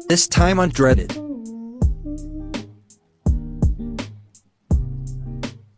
This time on Dreddit.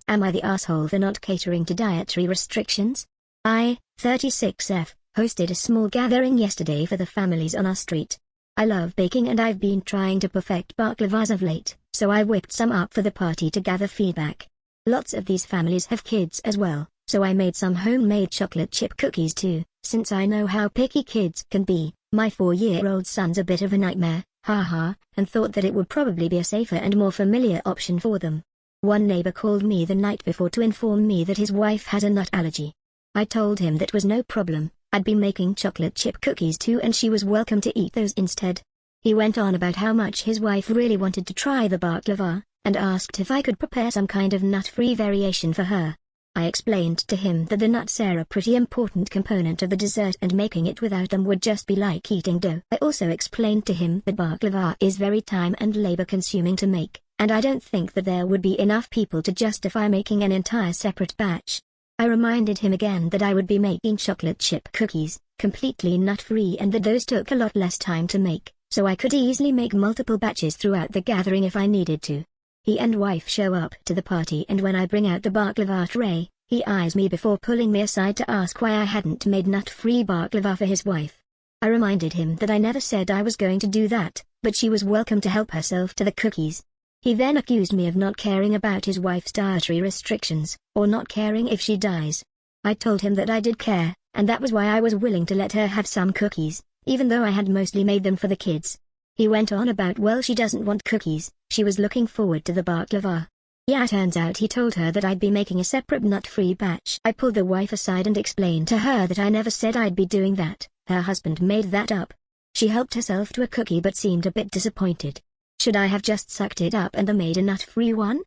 Am I the asshole for not catering to dietary restrictions? I, 36F, hosted a small gathering yesterday for the families on our street. I love baking and I've been trying to perfect baklavas of late, so I whipped some up for the party to gather feedback. Lots of these families have kids as well, so I made some homemade chocolate chip cookies too, since I know how picky kids can be. My 4-year-old son's a bit of a nightmare, haha, and thought that it would probably be a safer and more familiar option for them. One neighbor called me the night before to inform me that his wife has a nut allergy. I told him that was no problem, I'd be making chocolate chip cookies too and she was welcome to eat those instead. He went on about how much his wife really wanted to try the baklava, and asked if I could prepare some kind of nut-free variation for her. I explained to him that the nuts are a pretty important component of the dessert and making it without them would just be like eating dough. I also explained to him that baklava is very time and labor consuming to make, and I don't think that there would be enough people to justify making an entire separate batch. I reminded him again that I would be making chocolate chip cookies, completely nut-free, and that those took a lot less time to make, so I could easily make multiple batches throughout the gathering if I needed to. He and wife show up to the party and when I bring out the baklava tray, he eyes me before pulling me aside to ask why I hadn't made nut-free baklava for his wife. I reminded him that I never said I was going to do that, but she was welcome to help herself to the cookies. He then accused me of not caring about his wife's dietary restrictions, or not caring if she dies. I told him that I did care, and that was why I was willing to let her have some cookies, even though I had mostly made them for the kids. He went on about well she doesn't want cookies, she was looking forward to the baklava. Yeah, turns out he told her that I'd be making a separate nut-free batch. I pulled the wife aside and explained to her that I never said I'd be doing that, her husband made that up. She helped herself to a cookie but seemed a bit disappointed. Should I have just sucked it up and made a nut-free one?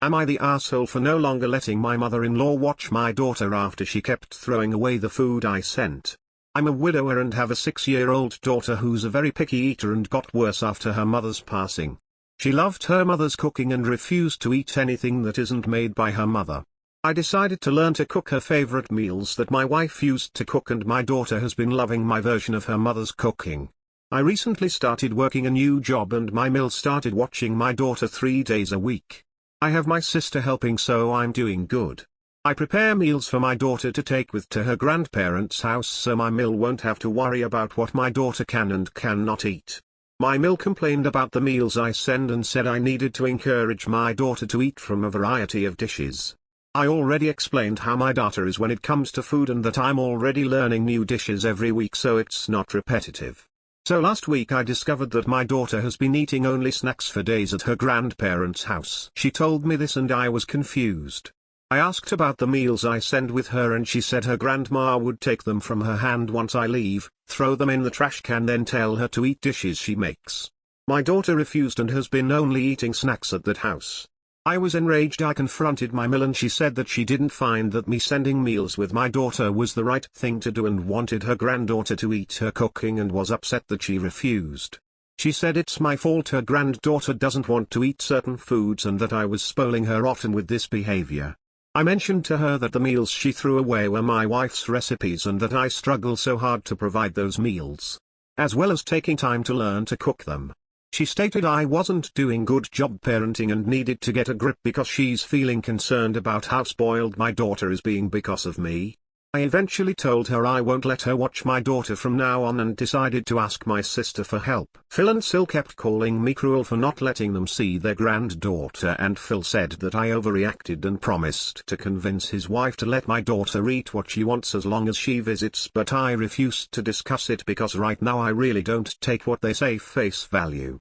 Am I the asshole for no longer letting my mother-in-law watch my daughter after she kept throwing away the food I sent? I'm a widower and have a 6-year-old daughter who's a very picky eater and got worse after her mother's passing. She loved her mother's cooking and refused to eat anything that isn't made by her mother. I decided to learn to cook her favorite meals that my wife used to cook, and my daughter has been loving my version of her mother's cooking. I recently started working a new job and my mill started watching my daughter 3 days a week. I have my sister helping, so I'm doing good. I prepare meals for my daughter to take with to her grandparents' house so my mill won't have to worry about what my daughter can and cannot eat. My mill complained about the meals I send and said I needed to encourage my daughter to eat from a variety of dishes. I already explained how my daughter is when it comes to food and that I'm already learning new dishes every week so it's not repetitive. So last week I discovered that my daughter has been eating only snacks for days at her grandparents' house. She told me this and I was confused. I asked about the meals I send with her and she said her grandma would take them from her hand once I leave, throw them in the trash can, then tell her to eat dishes she makes. My daughter refused and has been only eating snacks at that house. I was enraged. I confronted my mill and she said that she didn't find that me sending meals with my daughter was the right thing to do and wanted her granddaughter to eat her cooking and was upset that she refused. She said it's my fault her granddaughter doesn't want to eat certain foods and that I was spoiling her rotten with this behavior. I mentioned to her that the meals she threw away were my wife's recipes and that I struggle so hard to provide those meals, as well as taking time to learn to cook them. She stated I wasn't doing good job parenting and needed to get a grip because she's feeling concerned about how spoiled my daughter is being because of me. I eventually told her I won't let her watch my daughter from now on and decided to ask my sister for help. Phil and Sil kept calling me cruel for not letting them see their granddaughter, and Phil said that I overreacted and promised to convince his wife to let my daughter eat what she wants as long as she visits, but I refused to discuss it because right now I really don't take what they say face value.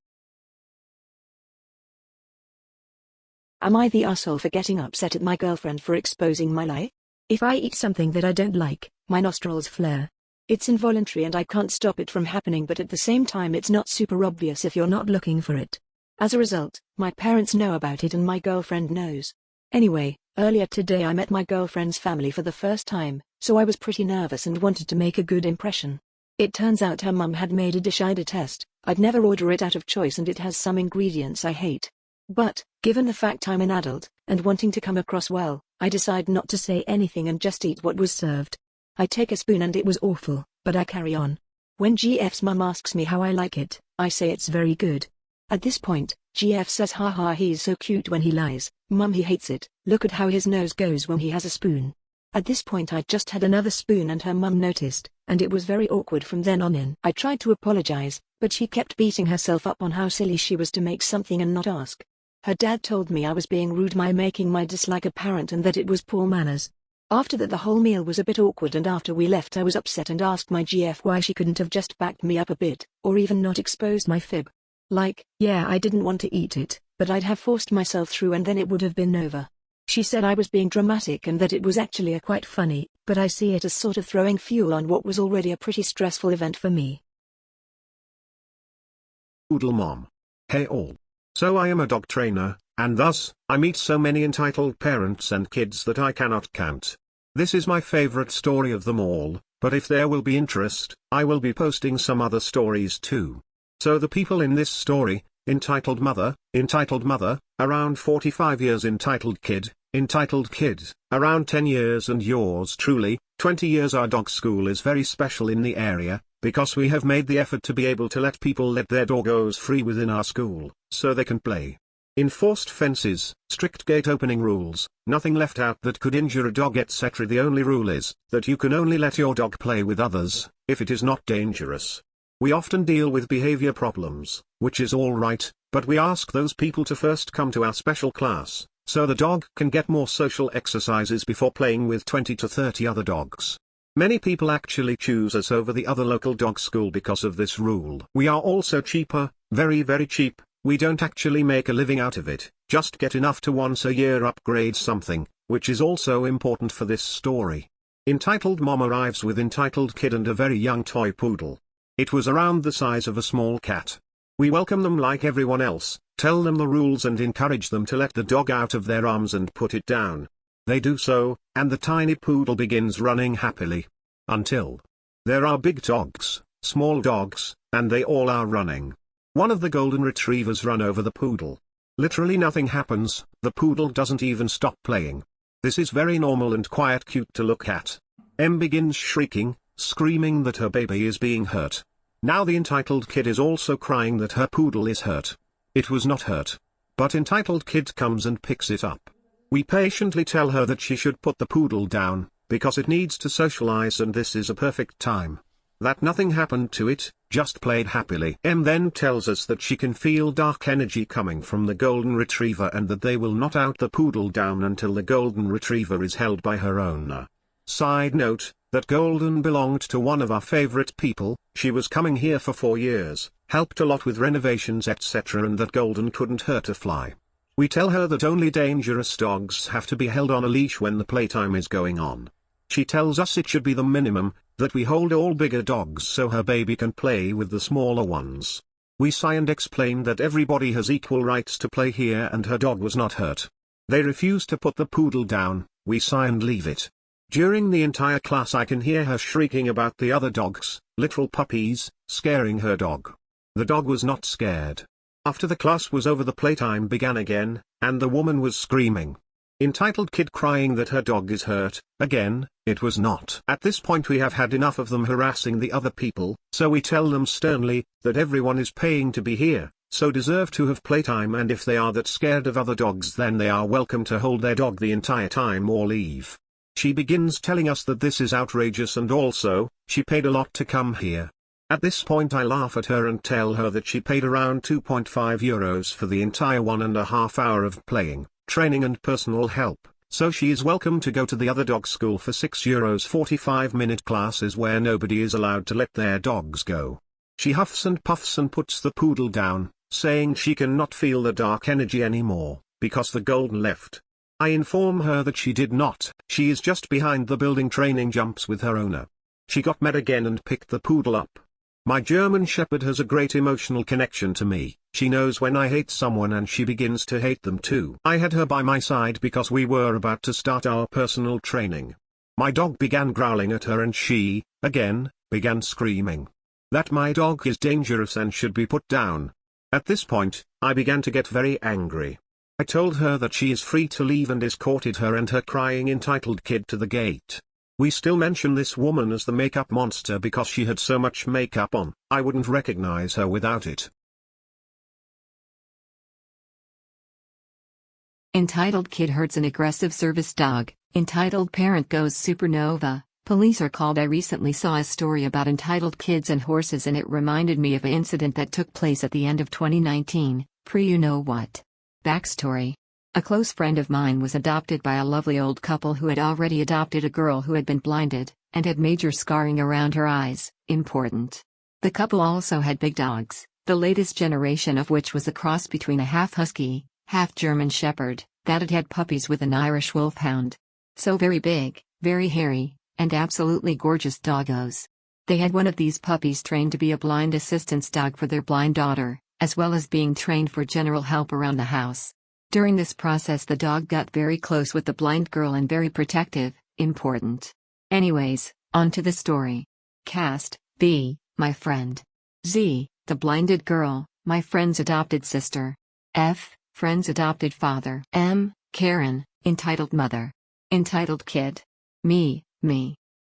Am I the asshole for getting upset at my girlfriend for exposing my lie? If I eat something that I don't like, my nostrils flare. It's involuntary and I can't stop it from happening, but at the same time it's not super obvious if you're not looking for it. As a result, my parents know about it and my girlfriend knows. Anyway, earlier today I met my girlfriend's family for the first time, so I was pretty nervous and wanted to make a good impression. It turns out her mum had made a dish I detest. I'd never order it out of choice and it has some ingredients I hate. But, given the fact I'm an adult, and wanting to come across well, I decide not to say anything and just eat what was served. I take a spoon and it was awful, but I carry on. When GF's mum asks me how I like it, I say it's very good. At this point, GF says haha he's so cute when he lies, mum he hates it, look at how his nose goes when he has a spoon. At this point I just had another spoon and her mum noticed, and it was very awkward from then on in. I tried to apologize, but she kept beating herself up on how silly she was to make something and not ask. Her dad told me I was being rude by making my dislike apparent and that it was poor manners. After that the whole meal was a bit awkward and after we left I was upset and asked my GF why she couldn't have just backed me up a bit, or even not exposed my fib. Like, yeah I didn't want to eat it, but I'd have forced myself through and then it would have been over. She said I was being dramatic and that it was actually quite funny, but I see it as sort of throwing fuel on what was already a pretty stressful event for me. Poodle Mom. Hey all. So I am a dog trainer, and thus, I meet so many entitled parents and kids that I cannot count. This is my favorite story of them all, but if there will be interest, I will be posting some other stories too. So the people in this story, entitled mother, around 45 years, entitled kid, around 10 years, and yours truly, 20 years. Our dog school is very special in the area, because we have made the effort to be able to let people let their doggos free within our school, so they can play. Enforced fences, strict gate opening rules, nothing left out that could injure a dog, etc. The only rule is that you can only let your dog play with others, if it is not dangerous. We often deal with behavior problems, which is all right, but we ask those people to first come to our special class, so the dog can get more social exercises before playing with 20 to 30 other dogs. Many people actually choose us over the other local dog school because of this rule. We are also cheaper, very cheap. We don't actually make a living out of it, just get enough to once a year upgrade something, which is also important for this story. Entitled Mom arrives with entitled kid and a very young toy poodle. It was around the size of a small cat. We welcome them like everyone else, tell them the rules and encourage them to let the dog out of their arms and put it down. They do so, and the tiny poodle begins running happily. Until there are big dogs, small dogs, and they all are running. One of the golden retrievers run over the poodle. Literally nothing happens, the poodle doesn't even stop playing. This is very normal and quite cute to look at. M begins shrieking, screaming that her baby is being hurt. Now the entitled kid is also crying that her poodle is hurt. It was not hurt. But entitled kid comes and picks it up. We patiently tell her that she should put the poodle down, because it needs to socialize and this is a perfect time. That nothing happened to it, just played happily. M then tells us that she can feel dark energy coming from the golden retriever and that they will not out the poodle down until the golden retriever is held by her owner. Side note, that golden belonged to one of our favorite people, she was coming here for 4 years, helped a lot with renovations etc. and that golden couldn't hurt a fly. We tell her that only dangerous dogs have to be held on a leash when the playtime is going on. She tells us it should be the minimum, that we hold all bigger dogs so her baby can play with the smaller ones. We sigh and explain that everybody has equal rights to play here and her dog was not hurt. They refuse to put the poodle down, we sigh and leave it. During the entire class I can hear her shrieking about the other dogs, literal puppies, scaring her dog. The dog was not scared. After the class was over the playtime began again, and the woman was screaming. Entitled kid crying that her dog is hurt, again, it was not. At this point we have had enough of them harassing the other people, so we tell them sternly, that everyone is paying to be here, so deserve to have playtime and if they are that scared of other dogs then they are welcome to hold their dog the entire time or leave. She begins telling us that this is outrageous and also, she paid a lot to come here. At this point I laugh at her and tell her that she paid around €2.5 for the entire 1.5 hour of playing, training and personal help, so she is welcome to go to the other dog school for €6 45-minute classes where nobody is allowed to let their dogs go. She huffs and puffs and puts the poodle down, saying she cannot feel the dark energy anymore, because the golden left. I inform her that she did not, she is just behind the building training jumps with her owner. She got mad again and picked the poodle up. My German Shepherd has a great emotional connection to me, she knows when I hate someone and she begins to hate them too. I had her by my side because we were about to start our personal training. My dog began growling at her and she, again, began screaming that my dog is dangerous and should be put down. At this point, I began to get very angry. I told her that she is free to leave and escorted her and her crying entitled kid to the gate. We still mention this woman as the makeup monster because she had so much makeup on. I wouldn't recognize her without it. Entitled kid hurts an aggressive service dog. Entitled parent goes supernova. Police are called. I recently saw a story about entitled kids and horses, and it reminded me of an incident that took place at the end of 2019, pre-you-know-what. Backstory. A close friend of mine was adopted by a lovely old couple who had already adopted a girl who had been blinded, and had major scarring around her eyes. Important. The couple also had big dogs, the latest generation of which was a cross between a half husky, half German shepherd, that had had puppies with an Irish wolfhound. So very big, very hairy, and absolutely gorgeous doggos. They had one of these puppies trained to be a blind assistance dog for their blind daughter, as well as being trained for general help around the house. During this process the dog got very close with the blind girl and very protective. Important. Anyways, on to the story. Cast: B, my friend. Z, the blinded girl, my friend's adopted sister. F, friend's adopted father. M, Karen, entitled mother. Entitled kid. Me.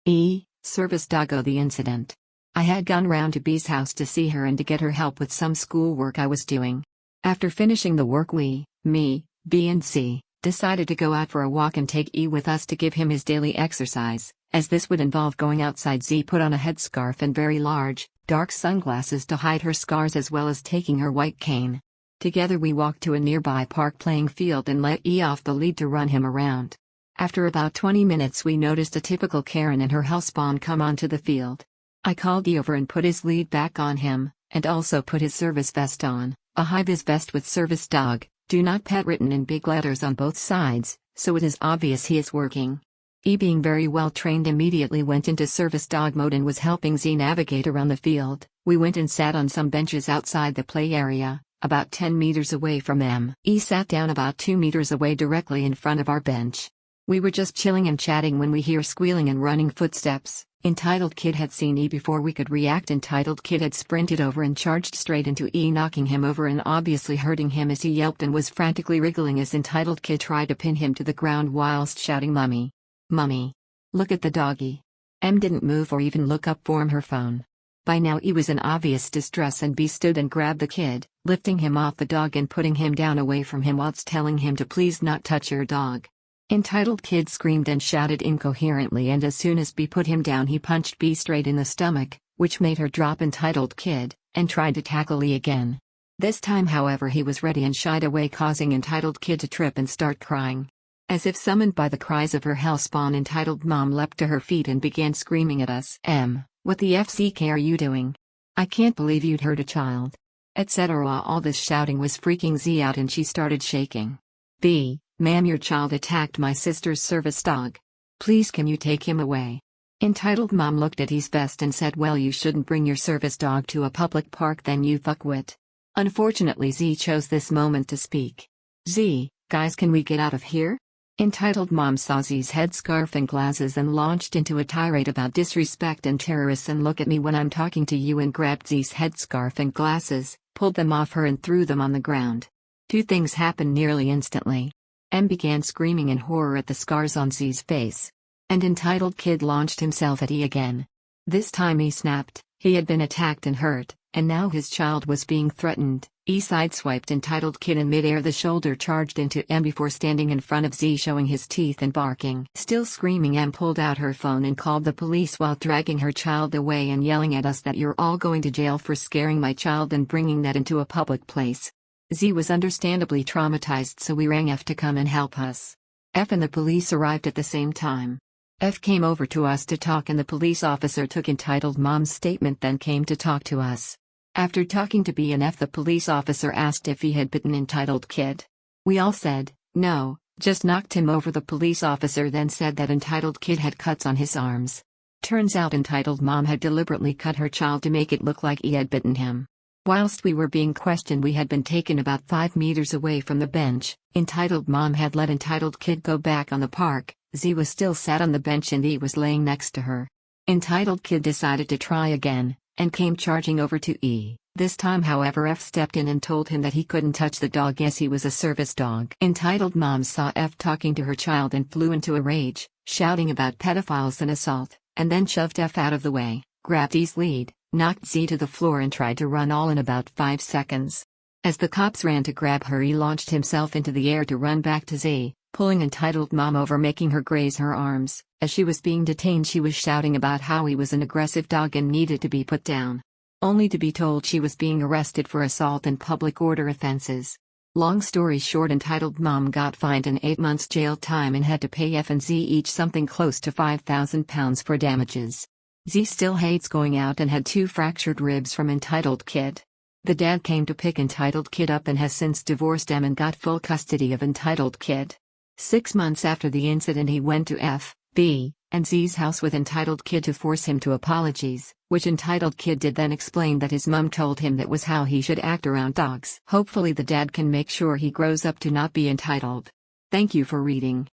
E, service doggo. The incident. I had gone round to B's house to see her and to get her help with some schoolwork I was doing. After finishing the work we, me, B and C, decided to go out for a walk and take E with us to give him his daily exercise, as this would involve going outside. Z put on a headscarf and very large, dark sunglasses to hide her scars, as well as taking her white cane. Together we walked to a nearby park playing field and let E off the lead to run him around. After about 20 minutes we noticed a typical Karen and her housepawn come onto the field. I called E over and put his lead back on him, and also put his service vest on, a high-vis vest with service dog, do not pet written in big letters on both sides, so it is obvious he is working. E, being very well trained, immediately went into service dog mode and was helping Z navigate around the field. We went and sat on some benches outside the play area, about 10 meters away from them. E sat down about 2 meters away directly in front of our bench. We were just chilling and chatting when we hear squealing and running footsteps. Entitled kid had seen E before we could react. Entitled kid had sprinted over and charged straight into E, knocking him over and obviously hurting him as he yelped and was frantically wriggling as entitled kid tried to pin him to the ground whilst shouting, "Mummy! Mummy! Look at the doggy!" M didn't move or even look up from her phone. By now E was in obvious distress, and B stood and grabbed the kid, lifting him off the dog and putting him down away from him whilst telling him to please not touch your dog. Entitled kid screamed and shouted incoherently, and as soon as B put him down he punched B straight in the stomach, which made her drop entitled kid, and tried to tackle E again. This time however he was ready and shied away, causing entitled kid to trip and start crying. As if summoned by the cries of her housepawn, entitled mom leapt to her feet and began screaming at us. M, what the FCK are you doing? I can't believe you'd hurt a child. Etc. All this shouting was freaking Z out and she started shaking. B, ma'am, your child attacked my sister's service dog. Please can you take him away? Entitled mom looked at his vest and said, well, you shouldn't bring your service dog to a public park then, you fuckwit. Unfortunately Z chose this moment to speak. Z, guys, can we get out of here? Entitled mom saw Z's headscarf and glasses and launched into a tirade about disrespect and terrorists and look at me when I'm talking to you, and grabbed Z's headscarf and glasses, pulled them off her and threw them on the ground. Two things happened nearly instantly. M began screaming in horror at the scars on Z's face. And entitled kid launched himself at E again. This time he snapped. He had been attacked and hurt, and now his child was being threatened. E sideswiped entitled kid in midair. The shoulder charged into M before standing in front of Z, showing his teeth and barking. Still screaming, M pulled out her phone and called the police while dragging her child away and yelling at us that you're all going to jail for scaring my child and bringing that into a public place. Z was understandably traumatized, so we rang F to come and help us. F and the police arrived at the same time. F came over to us to talk and the police officer took entitled mom's statement, then came to talk to us. After talking to B and F, the police officer asked if he had bitten entitled kid. We all said, no, just knocked him over. The police officer then said that entitled kid had cuts on his arms. Turns out entitled mom had deliberately cut her child to make it look like he had bitten him. Whilst we were being questioned, we had been taken about 5 meters away from the bench. Entitled mom had let entitled kid go back on the park. Z was still sat on the bench and E was laying next to her. Entitled kid decided to try again, and came charging over to E. This time however F stepped in and told him that he couldn't touch the dog as he was a service dog. Entitled mom saw F talking to her child and flew into a rage, shouting about pedophiles and assault, and then shoved F out of the way, grabbed Z's lead, knocked Z to the floor and tried to run all in about 5 seconds. As the cops ran to grab her, he launched himself into the air to run back to Z, pulling Entitled Mom over, making her graze her arms. As she was being detained, she was shouting about how he was an aggressive dog and needed to be put down, only to be told she was being arrested for assault and public order offenses. Long story short, Entitled Mom got fined and 8 months jail time and had to pay F and Z each something close to £5,000 for damages. Z still hates going out and had 2 fractured ribs from Entitled Kid. The dad came to pick Entitled Kid up and has since divorced him and got full custody of Entitled Kid. 6 months after the incident, he went to F, B, and Z's house with Entitled Kid to force him to apologize, which Entitled Kid did, then explained that his mum told him that was how he should act around dogs. Hopefully the dad can make sure he grows up to not be entitled. Thank you for reading.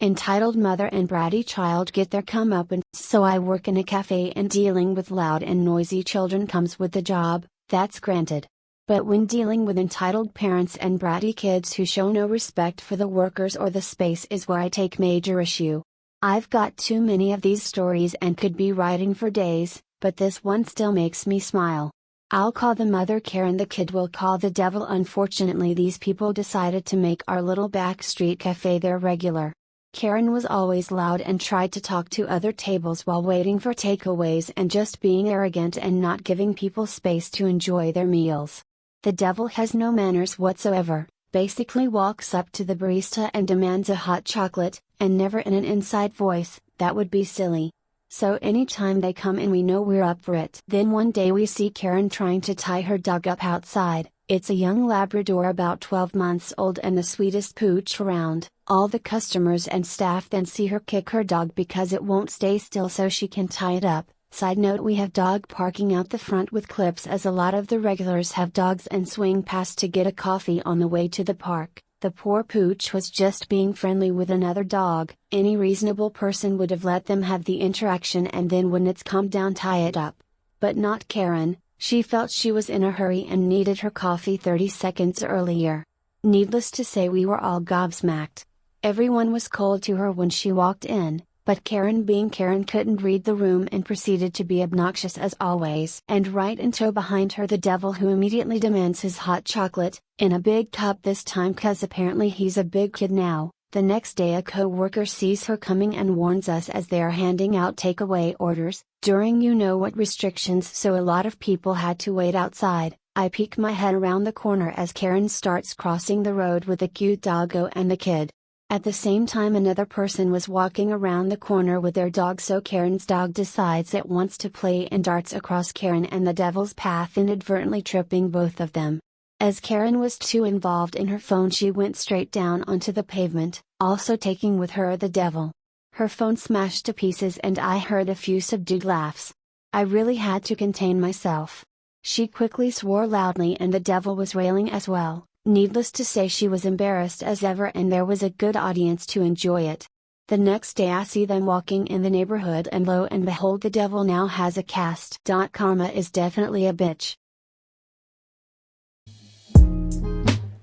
Entitled mother and bratty child get their comeuppance. So I work in a cafe and dealing with loud and noisy children comes with the job, that's granted. But when dealing with entitled parents and bratty kids who show no respect for the workers or the space is where I take major issue. I've got too many of these stories and could be writing for days, but this one still makes me smile. I'll call the mother Karen, the kid will call the devil. Unfortunately, these people decided to make our little backstreet cafe their regular. Karen was always loud and tried to talk to other tables while waiting for takeaways and just being arrogant and not giving people space to enjoy their meals. The devil has no manners whatsoever, basically walks up to the barista and demands a hot chocolate, and never in an inside voice, that would be silly. So anytime they come in we know we're up for it. Then one day we see Karen trying to tie her dog up outside. It's a young Labrador about 12 months old and the sweetest pooch around. All the customers and staff then see her kick her dog because it won't stay still so she can tie it up. Side note, we have dog parking out the front with clips as a lot of the regulars have dogs and swing past to get a coffee on the way to the park. The poor pooch was just being friendly with another dog. Any reasonable person would have let them have the interaction and then when it's calmed down tie it up. But not Karen. She felt she was in a hurry and needed her coffee 30 seconds earlier. Needless to say, we were all gobsmacked. Everyone was cold to her when she walked in, but Karen, being Karen, couldn't read the room and proceeded to be obnoxious as always. And right in tow behind her the devil, who immediately demands his hot chocolate, in a big cup this time cause apparently he's a big kid now. The next day a co-worker sees her coming and warns us as they are handing out takeaway orders, during you know what restrictions, so a lot of people had to wait outside. I peek my head around the corner as Karen starts crossing the road with the cute doggo and the kid. At the same time another person was walking around the corner with their dog, so Karen's dog decides it wants to play and darts across Karen and the devil's path, inadvertently tripping both of them. As Karen was too involved in her phone, she went straight down onto the pavement, also taking with her the devil. Her phone smashed to pieces and I heard a few subdued laughs. I really had to contain myself. She quickly swore loudly and the devil was railing as well. Needless to say, she was embarrassed as ever and there was a good audience to enjoy it. The next day I see them walking in the neighborhood and lo and behold, the devil now has a cast. Karma is definitely a bitch.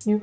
You